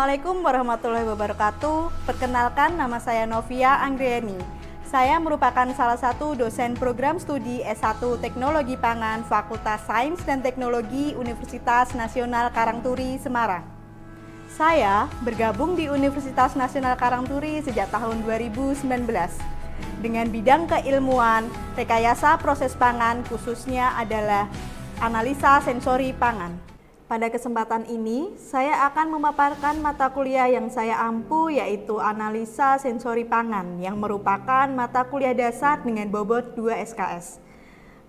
Assalamualaikum warahmatullahi wabarakatuh. Perkenalkan, nama saya Novia Anggriani. Saya merupakan salah satu dosen program studi S1 Teknologi Pangan Fakultas Sains dan Teknologi Universitas Nasional Karangturi, Semarang. Saya bergabung di Universitas Nasional Karangturi sejak tahun 2019 dengan bidang keilmuan rekayasa proses pangan, khususnya adalah analisa sensori pangan. Pada kesempatan ini, saya akan memaparkan mata kuliah yang saya ampu, yaitu analisa sensori pangan, yang merupakan mata kuliah dasar dengan bobot 2 SKS.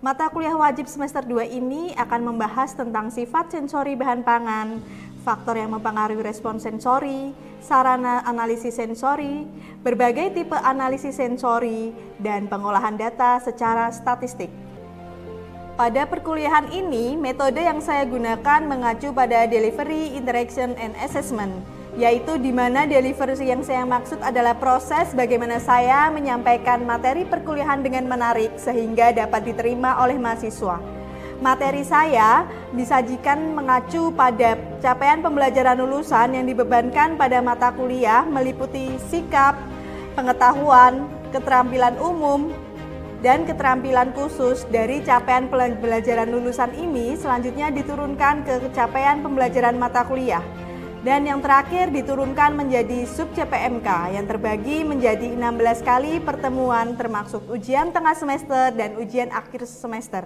Mata kuliah wajib semester 2 ini akan membahas tentang sifat sensori bahan pangan, faktor yang mempengaruhi respons sensori, sarana analisis sensori, berbagai tipe analisis sensori, dan pengolahan data secara statistik. Pada perkuliahan ini, metode yang saya gunakan mengacu pada Delivery, Interaction, and Assessment, yaitu di mana delivery yang saya maksud adalah proses bagaimana saya menyampaikan materi perkuliahan dengan menarik sehingga dapat diterima oleh mahasiswa. Materi saya disajikan mengacu pada capaian pembelajaran lulusan yang dibebankan pada mata kuliah meliputi sikap, pengetahuan, keterampilan umum, dan keterampilan khusus. Dari capaian pembelajaran lulusan ini selanjutnya diturunkan ke capaian pembelajaran mata kuliah. Dan yang terakhir diturunkan menjadi sub CPMK yang terbagi menjadi 16 kali pertemuan termasuk ujian tengah semester dan ujian akhir semester.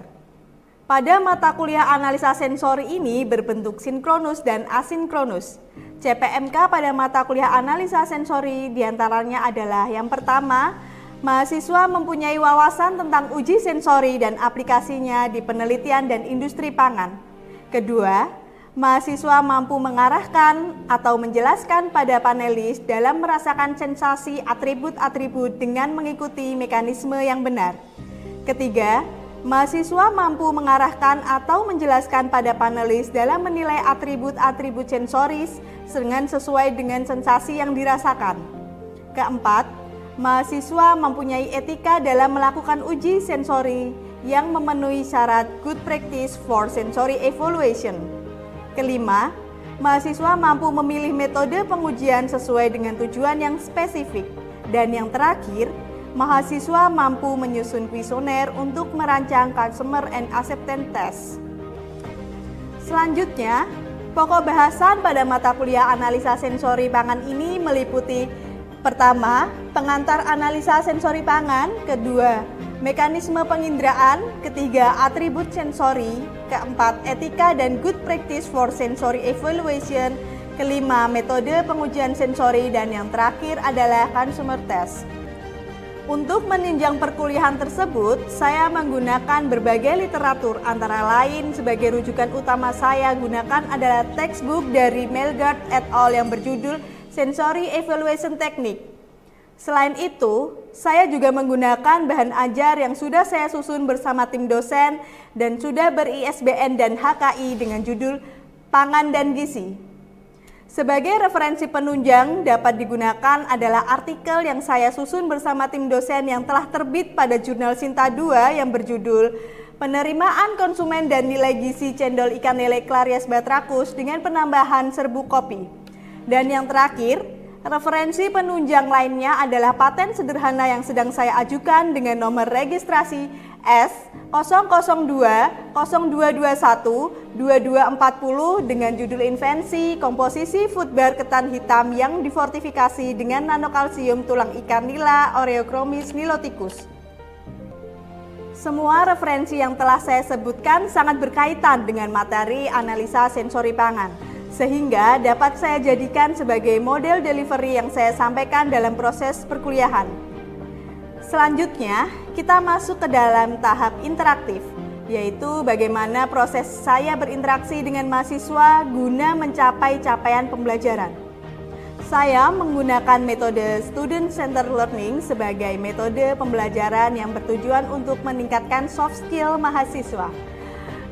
Pada mata kuliah analisa sensori ini berbentuk sinkronus dan asinkronus. CPMK pada mata kuliah analisa sensori diantaranya adalah yang pertama, mahasiswa mempunyai wawasan tentang uji sensori dan aplikasinya di penelitian dan industri pangan. Kedua, mahasiswa mampu mengarahkan atau menjelaskan pada panelis dalam merasakan sensasi atribut-atribut dengan mengikuti mekanisme yang benar. Ketiga, mahasiswa mampu mengarahkan atau menjelaskan pada panelis dalam menilai atribut-atribut sensoris dengan sesuai dengan sensasi yang dirasakan. Keempat, mahasiswa mempunyai etika dalam melakukan uji sensori yang memenuhi syarat good practice for sensory evaluation. Kelima, mahasiswa mampu memilih metode pengujian sesuai dengan tujuan yang spesifik. Dan yang terakhir, mahasiswa mampu menyusun kuesioner untuk merancang customer and acceptance test. Selanjutnya, pokok bahasan pada mata kuliah analisa sensori pangan ini meliputi: pertama, pengantar analisa sensori pangan. Kedua, mekanisme penginderaan. Ketiga, atribut sensori. Keempat, etika dan good practice for sensory evaluation. Kelima, metode pengujian sensori. Dan yang terakhir adalah consumer test. Untuk menunjang perkuliahan tersebut, saya menggunakan berbagai literatur, antara lain sebagai rujukan utama saya gunakan adalah textbook dari Melgard et al. Yang berjudul Sensory Evaluation Technique. Selain itu, saya juga menggunakan bahan ajar yang sudah saya susun bersama tim dosen dan sudah ber-ISBN dan HKI dengan judul Pangan dan Gizi. Sebagai referensi penunjang dapat digunakan adalah artikel yang saya susun bersama tim dosen yang telah terbit pada jurnal Sinta 2 yang berjudul Penerimaan Konsumen dan Nilai Gizi Cendol Ikan Lele Clarias Batrakus dengan penambahan serbuk kopi. Dan yang terakhir, referensi penunjang lainnya adalah paten sederhana yang sedang saya ajukan dengan nomor registrasi S002-0221-2240 dengan judul Invensi Komposisi Food Bar Ketan Hitam yang difortifikasi dengan nanokalsium tulang ikan nila Oreochromis niloticus. Semua referensi yang telah saya sebutkan sangat berkaitan dengan materi analisa sensori pangan, sehingga dapat saya jadikan sebagai model delivery yang saya sampaikan dalam proses perkuliahan. Selanjutnya, kita masuk ke dalam tahap interaktif, yaitu bagaimana proses saya berinteraksi dengan mahasiswa guna mencapai capaian pembelajaran. Saya menggunakan metode Student Centered Learning sebagai metode pembelajaran yang bertujuan untuk meningkatkan soft skill mahasiswa.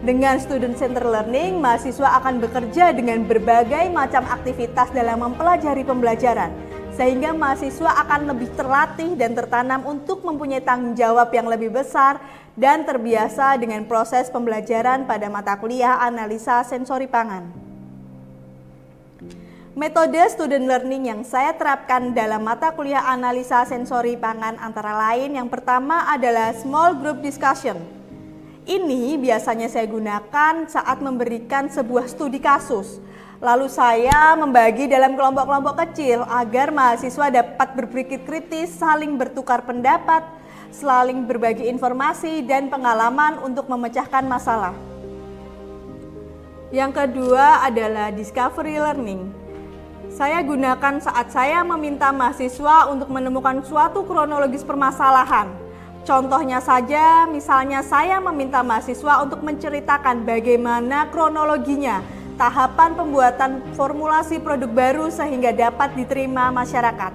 Dengan Student Centered Learning, mahasiswa akan bekerja dengan berbagai macam aktivitas dalam mempelajari pembelajaran, sehingga mahasiswa akan lebih terlatih dan tertanam untuk mempunyai tanggung jawab yang lebih besar dan terbiasa dengan proses pembelajaran pada mata kuliah analisa sensori pangan. Metode student learning yang saya terapkan dalam mata kuliah analisa sensori pangan antara lain yang pertama adalah small group discussion. Ini biasanya saya gunakan saat memberikan sebuah studi kasus. Lalu saya membagi dalam kelompok-kelompok kecil agar mahasiswa dapat berpikir kritis, saling bertukar pendapat, saling berbagi informasi dan pengalaman untuk memecahkan masalah. Yang kedua adalah discovery learning. Saya gunakan saat saya meminta mahasiswa untuk menemukan suatu kronologis permasalahan. Contohnya saja, misalnya saya meminta mahasiswa untuk menceritakan bagaimana kronologinya, tahapan pembuatan formulasi produk baru sehingga dapat diterima masyarakat.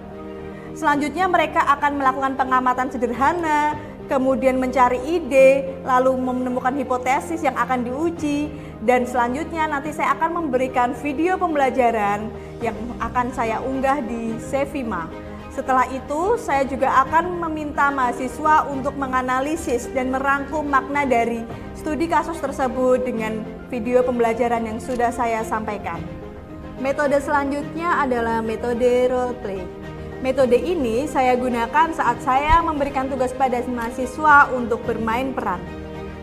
Selanjutnya mereka akan melakukan pengamatan sederhana, kemudian mencari ide, lalu menemukan hipotesis yang akan diuji, dan selanjutnya nanti saya akan memberikan video pembelajaran yang akan saya unggah di Sevima. Setelah itu, saya juga akan meminta mahasiswa untuk menganalisis dan merangkum makna dari studi kasus tersebut dengan video pembelajaran yang sudah saya sampaikan. Metode selanjutnya adalah metode role play. Metode ini saya gunakan saat saya memberikan tugas pada mahasiswa untuk bermain peran.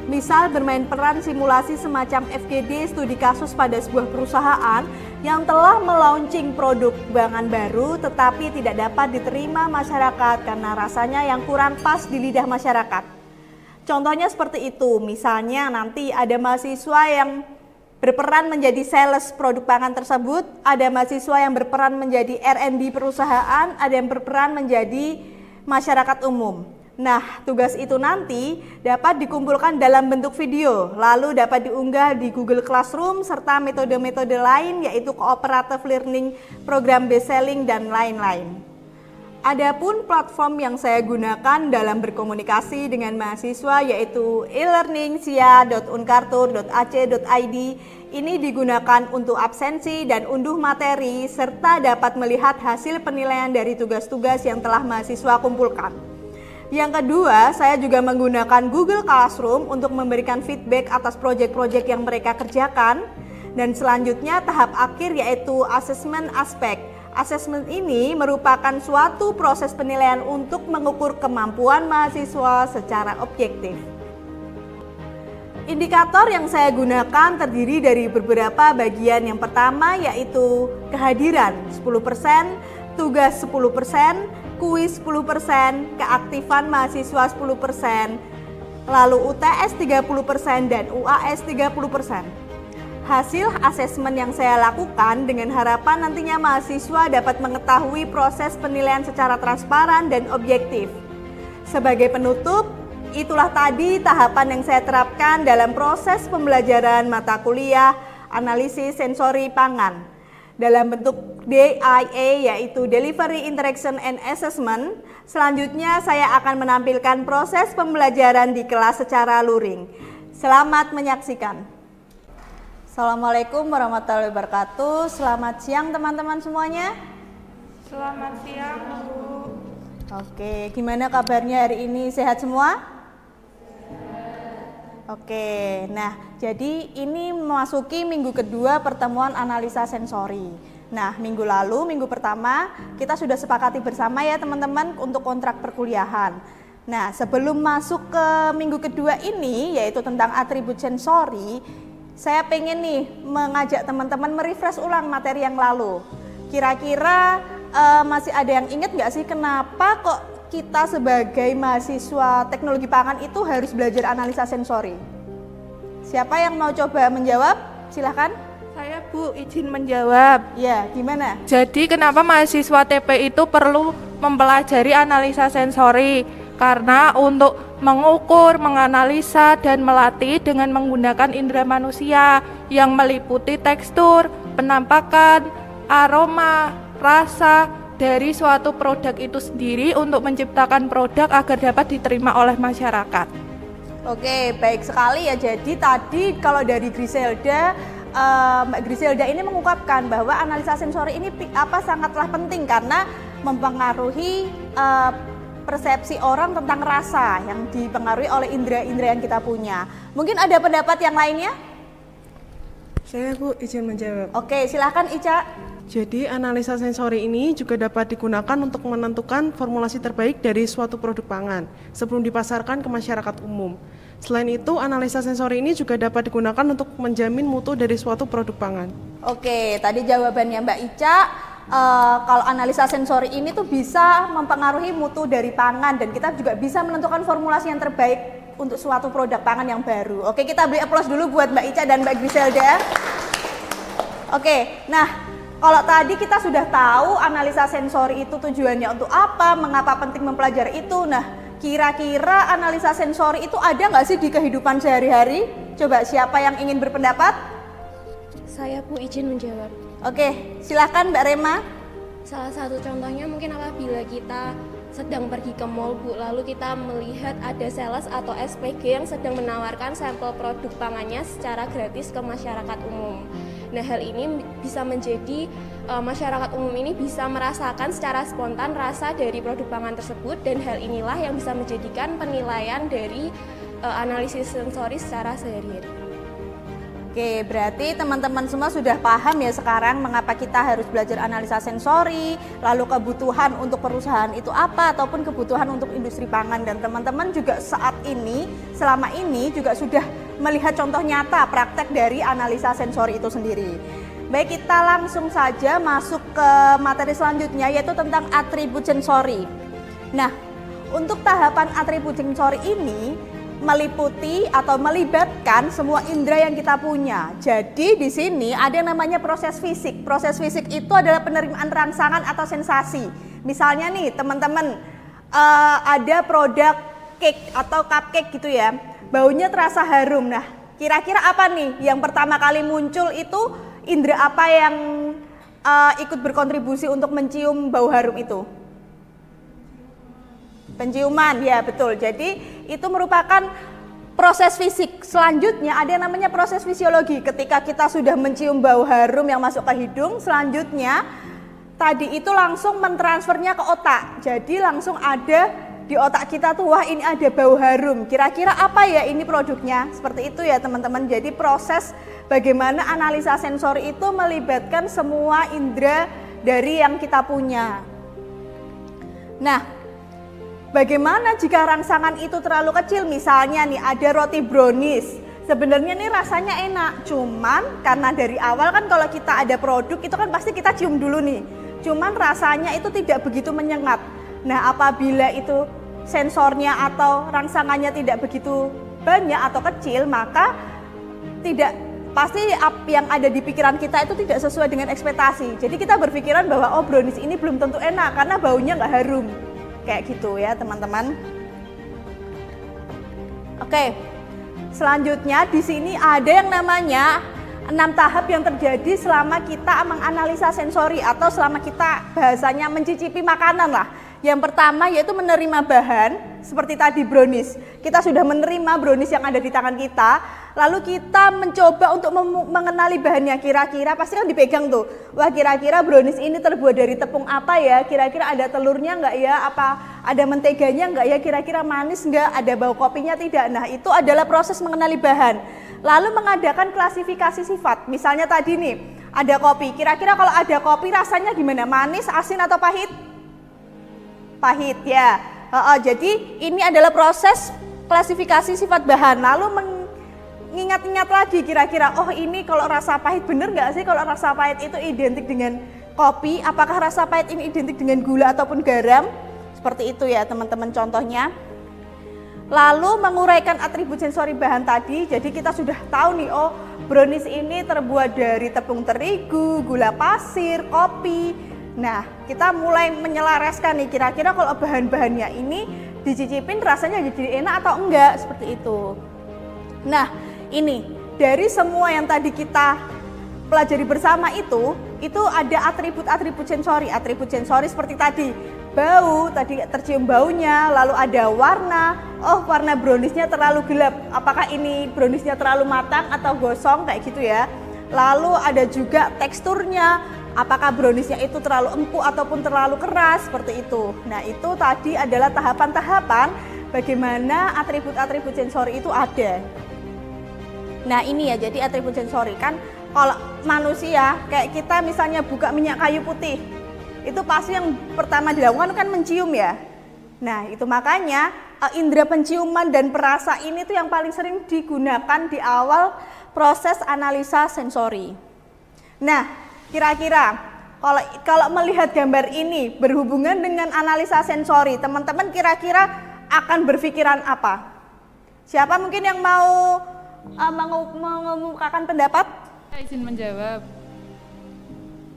Misal bermain peran simulasi semacam FGD studi kasus pada sebuah perusahaan yang telah melaunching produk pangan baru tetapi tidak dapat diterima masyarakat karena rasanya yang kurang pas di lidah masyarakat. Contohnya seperti itu, misalnya nanti ada mahasiswa yang berperan menjadi sales produk pangan tersebut, ada mahasiswa yang berperan menjadi R&D perusahaan, ada yang berperan menjadi masyarakat umum. Nah, tugas itu nanti dapat dikumpulkan dalam bentuk video, lalu dapat diunggah di Google Classroom serta metode-metode lain yaitu cooperative learning, program base selling, dan lain-lain. Adapun platform yang saya gunakan dalam berkomunikasi dengan mahasiswa yaitu e-learning sia.unkartur.ac.id. Ini digunakan untuk absensi dan unduh materi serta dapat melihat hasil penilaian dari tugas-tugas yang telah mahasiswa kumpulkan. Yang kedua, saya juga menggunakan Google Classroom untuk memberikan feedback atas proyek-proyek yang mereka kerjakan. Dan selanjutnya tahap akhir yaitu assessment aspek. Assessment ini merupakan suatu proses penilaian untuk mengukur kemampuan mahasiswa secara objektif. Indikator yang saya gunakan terdiri dari beberapa bagian. Yang pertama yaitu kehadiran 10%, tugas 10%, kuis 10%, keaktifan mahasiswa 10%, lalu UTS 30% dan UAS 30%. Hasil asesmen yang saya lakukan dengan harapan nantinya mahasiswa dapat mengetahui proses penilaian secara transparan dan objektif. Sebagai penutup, itulah tadi tahapan yang saya terapkan dalam proses pembelajaran mata kuliah analisis sensori pangan. Dalam bentuk DIA yaitu Delivery Interaction and Assessment. Selanjutnya saya akan menampilkan proses pembelajaran di kelas secara luring. Selamat menyaksikan. Assalamualaikum warahmatullahi wabarakatuh. Selamat siang teman-teman semuanya. Selamat siang, Bu. Oke, gimana kabarnya hari ini? Sehat semua? Oke, nah jadi ini memasuki minggu kedua pertemuan analisa sensori. Nah, minggu lalu, minggu pertama, kita sudah sepakati bersama ya teman-teman untuk kontrak perkuliahan. Nah, sebelum masuk ke minggu kedua ini, yaitu tentang atribut sensori, saya pengen nih mengajak teman-teman merefresh ulang materi yang lalu. Kira-kira masih ada yang ingat nggak sih kenapa kok kita sebagai mahasiswa teknologi pangan itu harus belajar analisa sensori? Siapa yang mau coba menjawab? Silahkan. Saya, Bu, izin menjawab. Ya, gimana? Jadi kenapa mahasiswa TP itu perlu mempelajari analisa sensori? Karena untuk mengukur, menganalisa, dan melatih dengan menggunakan indera manusia yang meliputi tekstur, penampakan, aroma, rasa, dari suatu produk itu sendiri untuk menciptakan produk agar dapat diterima oleh masyarakat. Oke, baik sekali ya. Jadi tadi kalau dari Griselda, Mbak Griselda ini mengungkapkan bahwa analisa sensori ini sangatlah penting karena mempengaruhi persepsi orang tentang rasa yang dipengaruhi oleh indera-indera yang kita punya. Mungkin ada pendapat yang lainnya? Saya, Bu, izin menjawab. Oke, silahkan Ica. Jadi analisa sensori ini juga dapat digunakan untuk menentukan formulasi terbaik dari suatu produk pangan sebelum dipasarkan ke masyarakat umum. Selain itu, analisa sensori ini juga dapat digunakan untuk menjamin mutu dari suatu produk pangan. Oke, tadi jawabannya Mbak Ica, kalau analisa sensori ini tuh bisa mempengaruhi mutu dari pangan dan kita juga bisa menentukan formulasi yang terbaik untuk suatu produk pangan yang baru. Oke, kita beri aplaus dulu buat Mbak Ica dan Mbak Griselda. Oke, nah kalau tadi kita sudah tahu analisa sensori itu tujuannya untuk apa, mengapa penting mempelajari itu. Nah, kira-kira analisa sensori itu ada nggak sih di kehidupan sehari-hari? Coba siapa yang ingin berpendapat? Saya Bu izin menjawab. Oke, silakan Mbak Rema. Salah satu contohnya mungkin apabila kita sedang pergi ke mall Bu, lalu kita melihat ada sales atau SPG yang sedang menawarkan sampel produk pangannya secara gratis ke masyarakat umum. Nah, hal ini bisa menjadi masyarakat umum ini bisa merasakan secara spontan rasa dari produk pangan tersebut, dan hal inilah yang bisa menjadikan penilaian dari analisis sensori secara sehari-hari. Oke, berarti teman-teman semua sudah paham ya sekarang mengapa kita harus belajar analisa sensori, lalu kebutuhan untuk perusahaan itu apa, ataupun kebutuhan untuk industri pangan. Dan teman-teman juga saat ini, selama ini juga sudah melihat contoh nyata praktek dari analisa sensori itu sendiri. Baik, kita langsung saja masuk ke materi selanjutnya, yaitu tentang atribut sensori. Nah, untuk tahapan atribut sensori ini meliputi atau melibatkan semua indera yang kita punya. Jadi di sini ada yang namanya proses fisik. Proses fisik itu adalah penerimaan rangsangan atau sensasi. Misalnya nih teman-teman, ada produk cake atau cupcake gitu ya, baunya terasa harum. Nah, kira-kira apa nih yang pertama kali muncul itu, indera apa yang ikut berkontribusi untuk mencium bau harum itu? Penciuman, ya betul. Jadi itu merupakan proses fisik. Selanjutnya ada yang namanya proses fisiologi. Ketika kita sudah mencium bau harum yang masuk ke hidung, selanjutnya tadi itu langsung mentransfernya ke otak. Jadi langsung ada di otak kita tuh, wah ini ada bau harum. Kira-kira apa ya ini produknya? Seperti itu ya teman-teman. Jadi proses bagaimana analisa sensori itu melibatkan semua indera dari yang kita punya. Nah, bagaimana jika rangsangan itu terlalu kecil? Misalnya nih ada roti brownies. Sebenarnya nih rasanya enak, cuman karena dari awal kan kalau kita ada produk itu kan pasti kita cium dulu nih. Cuman rasanya itu tidak begitu menyengat. Nah, apabila itu sensornya atau rangsangannya tidak begitu banyak atau kecil, maka tidak pasti yang ada di pikiran kita itu tidak sesuai dengan ekspektasi. Jadi kita berpikiran bahwa oh brownies ini belum tentu enak karena baunya nggak harum. Kayak gitu ya teman-teman. Oke, selanjutnya di sini ada yang namanya 6 tahap yang terjadi selama kita menganalisa sensori atau selama kita bahasanya mencicipi makanan lah. Yang pertama yaitu menerima bahan, seperti tadi brownies. Kita sudah menerima brownies yang ada di tangan kita, lalu kita mencoba untuk mengenali bahannya. Kira-kira pasti kan dipegang tuh, wah kira-kira brownies ini terbuat dari tepung apa ya, kira-kira ada telurnya enggak ya, apa ada menteganya enggak ya, kira-kira manis enggak, ada bau kopinya tidak. Nah itu adalah proses mengenali bahan. Lalu mengadakan klasifikasi sifat. Misalnya tadi nih ada kopi, kira-kira kalau ada kopi rasanya gimana, manis, asin atau pahit? Pahit ya. Jadi ini adalah proses klasifikasi sifat bahan. Lalu mengingat-ingat lagi kira-kira, oh ini kalau rasa pahit bener nggak sih kalau rasa pahit itu identik dengan kopi? Apakah rasa pahit ini identik dengan gula ataupun garam? Seperti itu ya teman-teman contohnya. Lalu menguraikan atribut sensori bahan tadi. Jadi kita sudah tahu nih, oh brownies ini terbuat dari tepung terigu, gula pasir, kopi. Nah, kita mulai menyelaraskan nih, kira-kira kalau bahan-bahannya ini dicicipin rasanya jadi enak atau enggak, seperti itu. Nah, ini dari semua yang tadi kita pelajari bersama itu ada atribut-atribut sensori. Atribut sensori seperti tadi, bau, tadi tercium baunya, lalu ada warna, oh warna browniesnya terlalu gelap, apakah ini browniesnya terlalu matang atau gosong, kayak gitu ya. Lalu ada juga teksturnya, apakah browniesnya itu terlalu empuk ataupun terlalu keras, seperti itu. Nah itu tadi adalah tahapan-tahapan bagaimana atribut-atribut sensori itu ada. Nah ini ya, jadi atribut sensori kan kalau manusia kayak kita misalnya buka minyak kayu putih, itu pasti yang pertama dilakukan kan mencium ya. Nah itu makanya indera penciuman dan perasa ini tuh yang paling sering digunakan di awal proses analisa sensori. Nah kira-kira kalau melihat gambar ini berhubungan dengan analisa sensori, teman-teman kira-kira akan berpikiran apa? Siapa mungkin yang mau mengemukakan pendapat? Saya izin menjawab.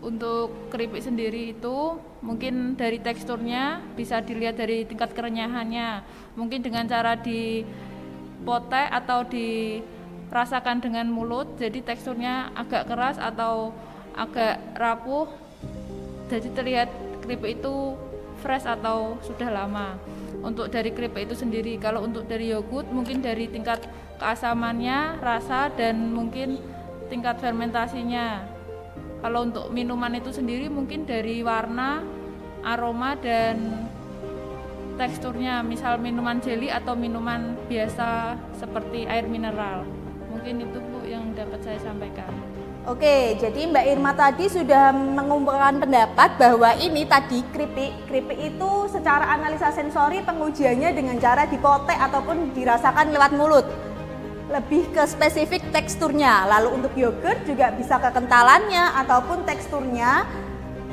Untuk keripik sendiri itu mungkin dari teksturnya bisa dilihat dari tingkat kerenyahannya. Mungkin dengan cara dipotek atau dirasakan dengan mulut, jadi teksturnya agak keras atau agak rapuh. Jadi terlihat keripik itu fresh atau sudah lama. Untuk dari keripik itu sendiri, kalau untuk dari yogurt mungkin dari tingkat keasamannya, rasa, dan mungkin tingkat fermentasinya. Kalau untuk minuman itu sendiri mungkin dari warna, aroma, dan teksturnya. Misal minuman jelly atau minuman biasa seperti air mineral. Mungkin itu Bu yang dapat saya sampaikan. Oke, jadi Mbak Irma tadi sudah mengumpulkan pendapat bahwa ini tadi keripik itu secara analisa sensori pengujiannya dengan cara dipotek ataupun dirasakan lewat mulut. Lebih ke spesifik teksturnya. Lalu untuk yogurt juga bisa kekentalannya ataupun teksturnya,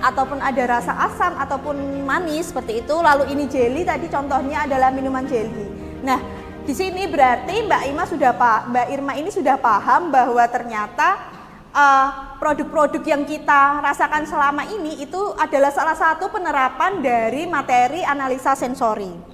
ataupun ada rasa asam ataupun manis seperti itu. Lalu ini jelly tadi contohnya adalah minuman jelly. Nah, di sini berarti Mbak Irma ini sudah paham bahwa ternyata produk-produk yang kita rasakan selama ini itu adalah salah satu penerapan dari materi analisa sensori.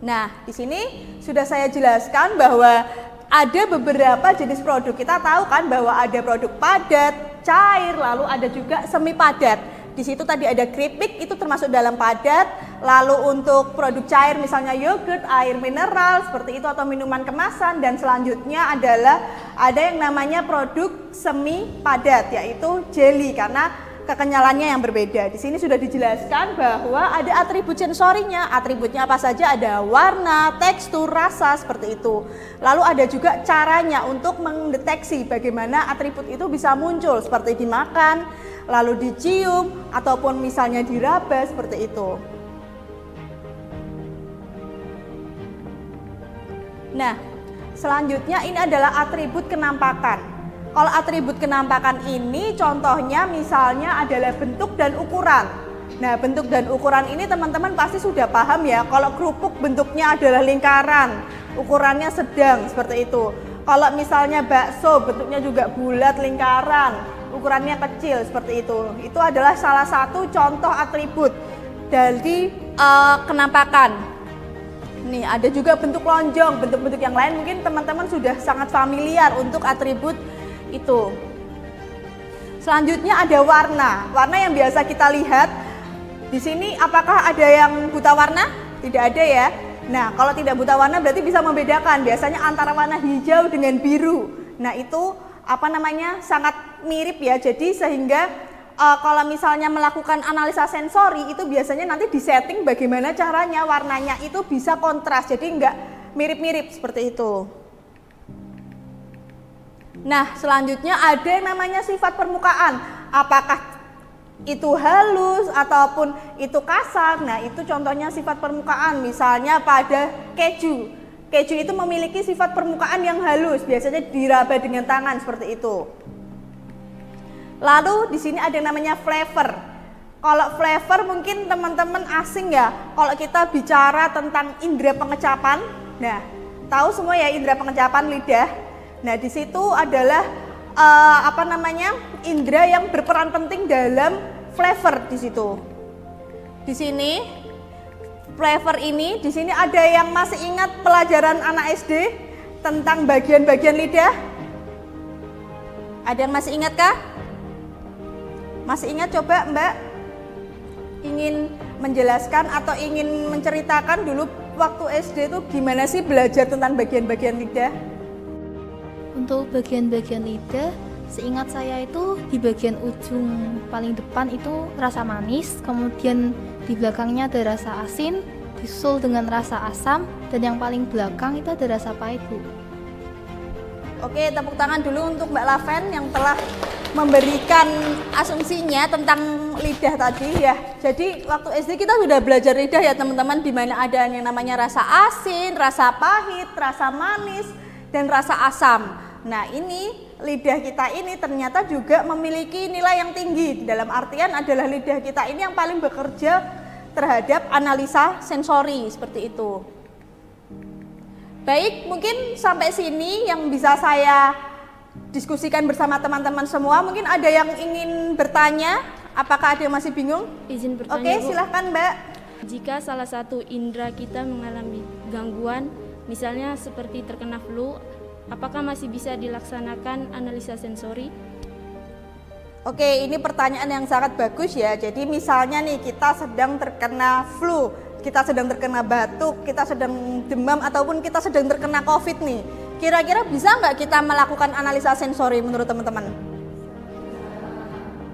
Nah, di sini sudah saya jelaskan bahwa ada beberapa jenis produk. Kita tahu kan bahwa ada produk padat, cair, lalu ada juga semi padat. Di situ tadi ada keripik, itu termasuk dalam padat. Lalu untuk produk cair misalnya yogurt, air mineral seperti itu atau minuman kemasan, dan selanjutnya adalah ada yang namanya produk semi padat yaitu jelly karena kekenyalannya yang berbeda. Di sini sudah dijelaskan bahwa ada atribut sensorinya. Atributnya apa saja? Ada warna, tekstur, rasa seperti itu. Lalu ada juga caranya untuk mendeteksi bagaimana atribut itu bisa muncul seperti dimakan, lalu dicium ataupun misalnya diraba seperti itu. Nah, selanjutnya ini adalah atribut kenampakan. Kalau atribut kenampakan ini contohnya misalnya adalah bentuk dan ukuran. Nah, bentuk dan ukuran ini teman-teman pasti sudah paham ya. Kalau kerupuk bentuknya adalah lingkaran, ukurannya sedang seperti itu. Kalau misalnya bakso bentuknya juga bulat lingkaran, ukurannya kecil seperti itu. Itu adalah salah satu contoh atribut dari kenampakan. Nih, ada juga bentuk lonjong, bentuk-bentuk yang lain mungkin teman-teman sudah sangat familiar untuk atribut itu. Selanjutnya ada warna. Warna yang biasa kita lihat di sini, apakah ada yang buta warna? Tidak ada ya. Nah, kalau tidak buta warna berarti bisa membedakan biasanya antara warna hijau dengan biru. Nah, itu sangat mirip ya. Jadi sehingga kalau misalnya melakukan analisa sensori itu biasanya nanti disetting bagaimana caranya warnanya itu bisa kontras. Jadi enggak mirip-mirip seperti itu. Nah, selanjutnya ada yang namanya sifat permukaan. Apakah itu halus ataupun itu kasar? Nah, itu contohnya sifat permukaan. Misalnya pada keju. Keju itu memiliki sifat permukaan yang halus, biasanya diraba dengan tangan seperti itu. Lalu di sini ada yang namanya flavor. Kalau flavor mungkin teman-teman asing ya. Kalau kita bicara tentang indera pengecapan, nah, tahu semua ya indera pengecapan lidah. Nah, di situ adalah indera yang berperan penting dalam flavor di situ. Di sini flavor ini, di sini ada yang masih ingat pelajaran anak SD tentang bagian-bagian lidah? Ada yang masih ingat kah? Masih ingat? Coba Mbak ingin menjelaskan atau ingin menceritakan dulu waktu SD itu gimana sih belajar tentang bagian-bagian lidah? Untuk bagian-bagian lidah, seingat saya itu di bagian ujung paling depan itu rasa manis, kemudian di belakangnya ada rasa asin, disusul dengan rasa asam, dan yang paling belakang itu ada rasa pahit, Bu. Oke, tepuk tangan dulu untuk Mbak Laven yang telah memberikan asumsinya tentang lidah tadi ya. Jadi waktu SD kita sudah belajar lidah ya teman-teman, di mana ada yang namanya rasa asin, rasa pahit, rasa manis, dan rasa asam. Nah ini lidah kita ini ternyata juga memiliki nilai yang tinggi. Dalam artian adalah lidah kita ini yang paling bekerja terhadap analisa sensori seperti itu. Baik, mungkin sampai sini yang bisa saya diskusikan bersama teman-teman semua. Mungkin ada yang ingin bertanya, apakah ada yang masih bingung? Izin bertanya, Oke, Bu. silahkan Mbak. Jika salah satu indera kita mengalami gangguan, misalnya seperti terkena flu, apakah masih bisa dilaksanakan analisa sensori? Oke, ini pertanyaan yang sangat bagus ya. Jadi misalnya nih kita sedang terkena flu, kita sedang terkena batuk, kita sedang demam, ataupun kita sedang terkena COVID nih. Kira-kira bisa nggak kita melakukan analisa sensori menurut teman-teman?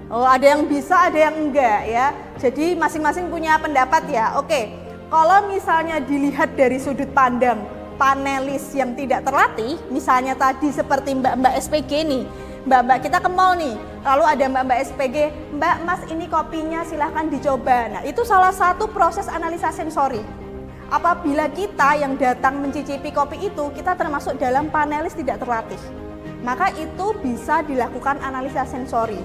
Oh, ada yang bisa, ada yang enggak ya. Jadi masing-masing punya pendapat ya. Oke, kalau misalnya dilihat dari sudut pandang panelis yang tidak terlatih, misalnya tadi seperti mbak-mbak SPG nih, mbak-mbak kita ke mall nih, lalu ada mbak-mbak SPG, Mbak, Mas ini kopinya silahkan dicoba. Nah itu salah satu proses analisa sensori. Apabila kita yang datang mencicipi kopi itu, kita termasuk dalam panelis tidak terlatih, maka itu bisa dilakukan analisa sensori.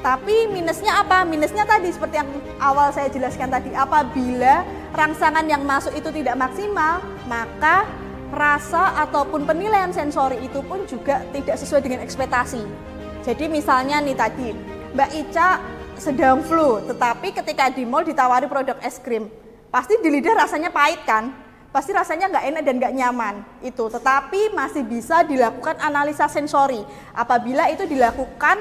Tapi minusnya apa? Minusnya tadi seperti yang awal saya jelaskan tadi, apabila rangsangan yang masuk itu tidak maksimal, maka rasa ataupun penilaian sensori itu pun juga tidak sesuai dengan ekspektasi. Jadi misalnya nih tadi, Mbak Ica sedang flu, tetapi ketika di mall ditawari produk es krim, pasti di lidah rasanya pahit kan? Pasti rasanya nggak enak dan nggak nyaman itu. Tetapi masih bisa dilakukan analisa sensori apabila itu dilakukan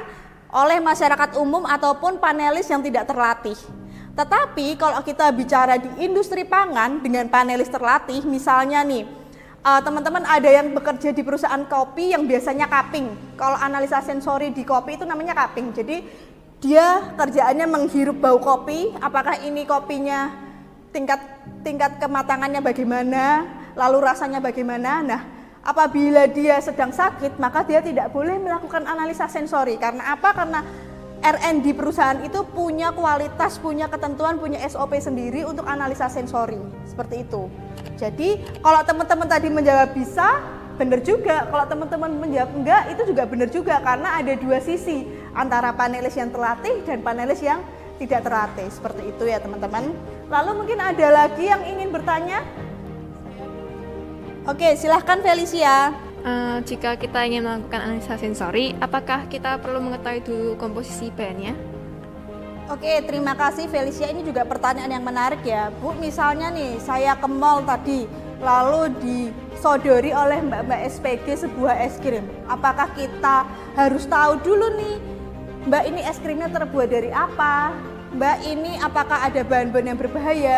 oleh masyarakat umum ataupun panelis yang tidak terlatih. Tetapi kalau kita bicara di industri pangan dengan panelis terlatih, misalnya nih, teman-teman ada yang bekerja di perusahaan kopi yang biasanya cupping. Kalau analisa sensori di kopi itu namanya cupping. Jadi dia kerjaannya menghirup bau kopi, apakah ini kopinya tingkat kematangannya bagaimana, lalu rasanya bagaimana. Nah, apabila dia sedang sakit, maka dia tidak boleh melakukan analisa sensori. Karena apa? Karena R&D perusahaan itu punya kualitas, punya ketentuan, punya SOP sendiri untuk analisa sensori. Seperti itu. Jadi kalau teman-teman tadi menjawab bisa, benar juga. Kalau teman-teman menjawab enggak, itu juga benar juga. Karena ada dua sisi, antara panelis yang terlatih dan panelis yang tidak terlatih. Seperti itu ya teman-teman. Lalu mungkin ada lagi yang ingin bertanya? Oke, silahkan Felicia. Jika kita ingin melakukan analisa sensori, apakah kita perlu mengetahui dulu komposisi bahannya? Oke, terima kasih Felicia. Ini juga pertanyaan yang menarik ya, Bu. Misalnya nih, saya ke mall tadi, lalu disodori oleh mbak-mbak SPG sebuah es krim. Apakah kita harus tahu dulu nih, Mbak ini es krimnya terbuat dari apa? Mbak ini apakah ada bahan-bahan yang berbahaya?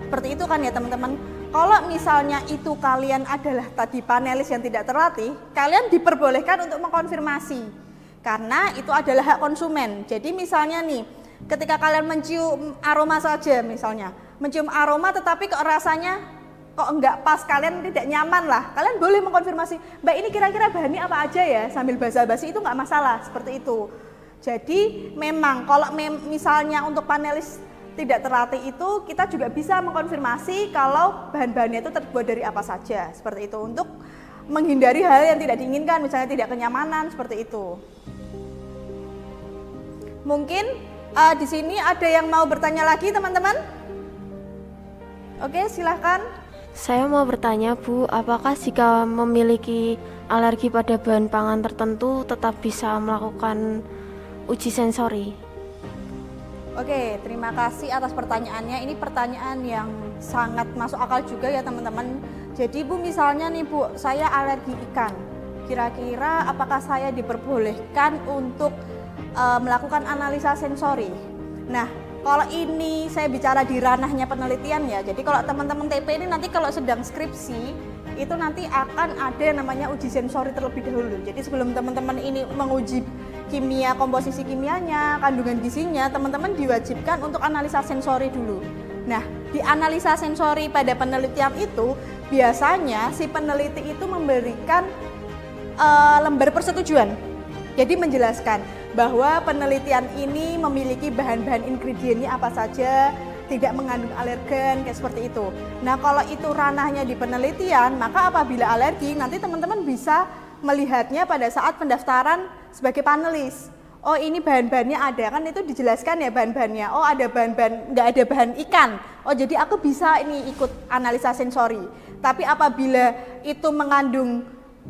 Seperti itu kan ya teman-teman. Kalau misalnya itu kalian adalah tadi panelis yang tidak terlatih, kalian diperbolehkan untuk mengkonfirmasi. Karena itu adalah hak konsumen. Jadi misalnya nih, ketika kalian mencium aroma saja misalnya, mencium aroma tetapi kok rasanya kok enggak pas, kalian tidak nyaman lah, kalian boleh mengkonfirmasi, Mbak ini kira-kira bahannya apa aja ya, sambil basa-basi, itu enggak masalah, seperti itu. Jadi memang kalau misalnya untuk panelis tidak terlatih itu, kita juga bisa mengkonfirmasi kalau bahan-bahannya itu terbuat dari apa saja, seperti itu, untuk menghindari hal yang tidak diinginkan, misalnya tidak kenyamanan, seperti itu. Mungkin di sini ada yang mau bertanya lagi teman-teman? Oke, silahkan. Saya mau bertanya Bu, apakah jika memiliki alergi pada bahan pangan tertentu tetap bisa melakukan uji sensori? Oke, terima kasih atas pertanyaannya. Ini pertanyaan yang sangat masuk akal juga ya teman-teman. Jadi Bu, misalnya nih Bu, saya alergi ikan. Kira-kira apakah saya diperbolehkan untuk melakukan analisa sensori? Nah, kalau ini saya bicara di ranahnya penelitian ya. Jadi kalau teman-teman TP ini nanti kalau sedang skripsi, itu nanti akan ada yang namanya uji sensori terlebih dahulu. Jadi sebelum teman-teman ini menguji kimia, komposisi kimianya, kandungan gizinya, teman-teman diwajibkan untuk analisa sensori dulu. Nah, di analisa sensori pada penelitian itu biasanya si peneliti itu memberikan lembar persetujuan. Jadi menjelaskan bahwa penelitian ini memiliki bahan-bahan ingredientnya apa saja, tidak mengandung alergen, kayak seperti itu. Nah, kalau itu ranahnya di penelitian, maka apabila alergi, nanti teman-teman bisa melihatnya pada saat pendaftaran sebagai panelis. Oh, ini bahan-bahannya ada, kan itu dijelaskan ya bahan-bahannya. Oh, ada bahan-bahan, nggak ada bahan ikan. Oh, jadi aku bisa ini ikut analisa sensori. Tapi apabila itu mengandung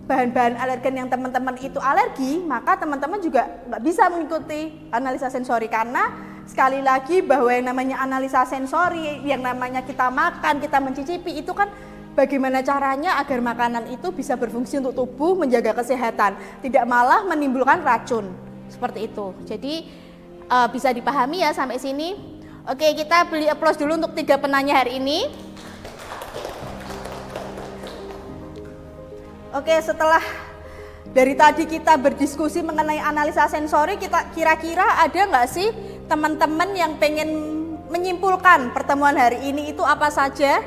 bahan-bahan alergen yang teman-teman itu alergi, maka teman-teman juga nggak bisa mengikuti analisa sensori. Karena sekali lagi bahwa yang namanya analisa sensori, yang namanya kita makan, kita mencicipi, itu kan bagaimana caranya agar makanan itu bisa berfungsi untuk tubuh, menjaga kesehatan, tidak malah menimbulkan racun. Seperti itu. Jadi bisa dipahami ya sampai sini. Oke, kita beri aplaus dulu untuk 3 penanya hari ini. Oke, setelah dari tadi kita berdiskusi mengenai analisa sensori, kita kira-kira ada nggak sih teman-teman yang pengen menyimpulkan pertemuan hari ini itu apa saja?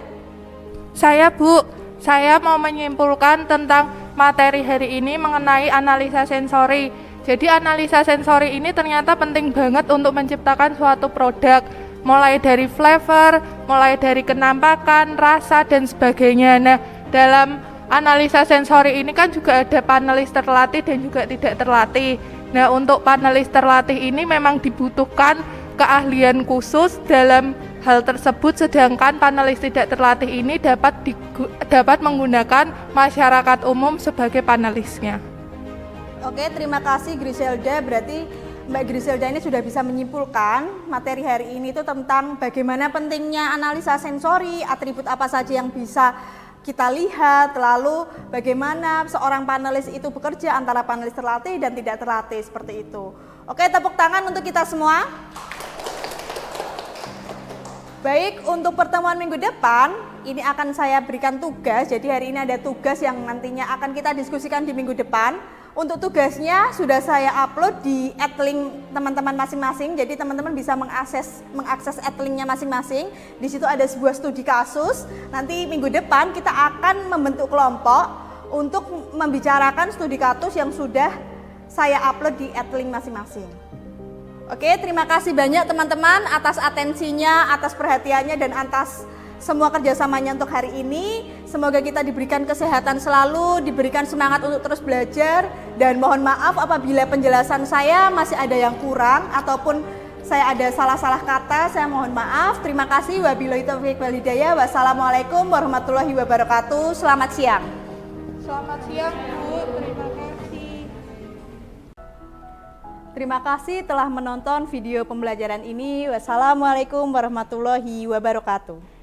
Saya Bu, saya mau menyimpulkan tentang materi hari ini mengenai analisa sensori. Jadi analisa sensori ini ternyata penting banget untuk menciptakan suatu produk, mulai dari flavor, mulai dari kenampakan, rasa, dan sebagainya. Nah, dalam analisa sensori ini kan juga ada panelis terlatih dan juga tidak terlatih. Nah, untuk panelis terlatih ini memang dibutuhkan keahlian khusus dalam hal tersebut, sedangkan panelis tidak terlatih ini dapat menggunakan masyarakat umum sebagai panelisnya. Oke, terima kasih Griselda. Berarti Mbak Griselda ini sudah bisa menyimpulkan materi hari ini itu tentang bagaimana pentingnya analisa sensori, atribut apa saja yang bisa kita lihat, lalu bagaimana seorang panelis itu bekerja antara panelis terlatih dan tidak terlatih, seperti itu. Oke, tepuk tangan untuk kita semua. Baik, untuk pertemuan minggu depan, ini akan saya berikan tugas. Jadi hari ini ada tugas yang nantinya akan kita diskusikan di minggu depan. Untuk tugasnya sudah saya upload di @link teman-teman masing-masing. Jadi teman-teman bisa mengakses @linknya masing-masing. Di situ ada sebuah studi kasus. Nanti minggu depan kita akan membentuk kelompok untuk membicarakan studi kasus yang sudah saya upload di @link masing-masing. Oke, terima kasih banyak teman-teman atas atensinya, atas perhatiannya, dan atas semua kerjasamanya untuk hari ini. Semoga kita diberikan kesehatan selalu, diberikan semangat untuk terus belajar, dan mohon maaf apabila penjelasan saya masih ada yang kurang ataupun saya ada salah-salah kata, saya mohon maaf. Terima kasih. Wabillahi taufiq wal hidayah. Wassalamualaikum warahmatullahi wabarakatuh. Selamat siang. Selamat siang Bu, terima kasih. Terima kasih telah menonton video pembelajaran ini. Wassalamualaikum warahmatullahi wabarakatuh.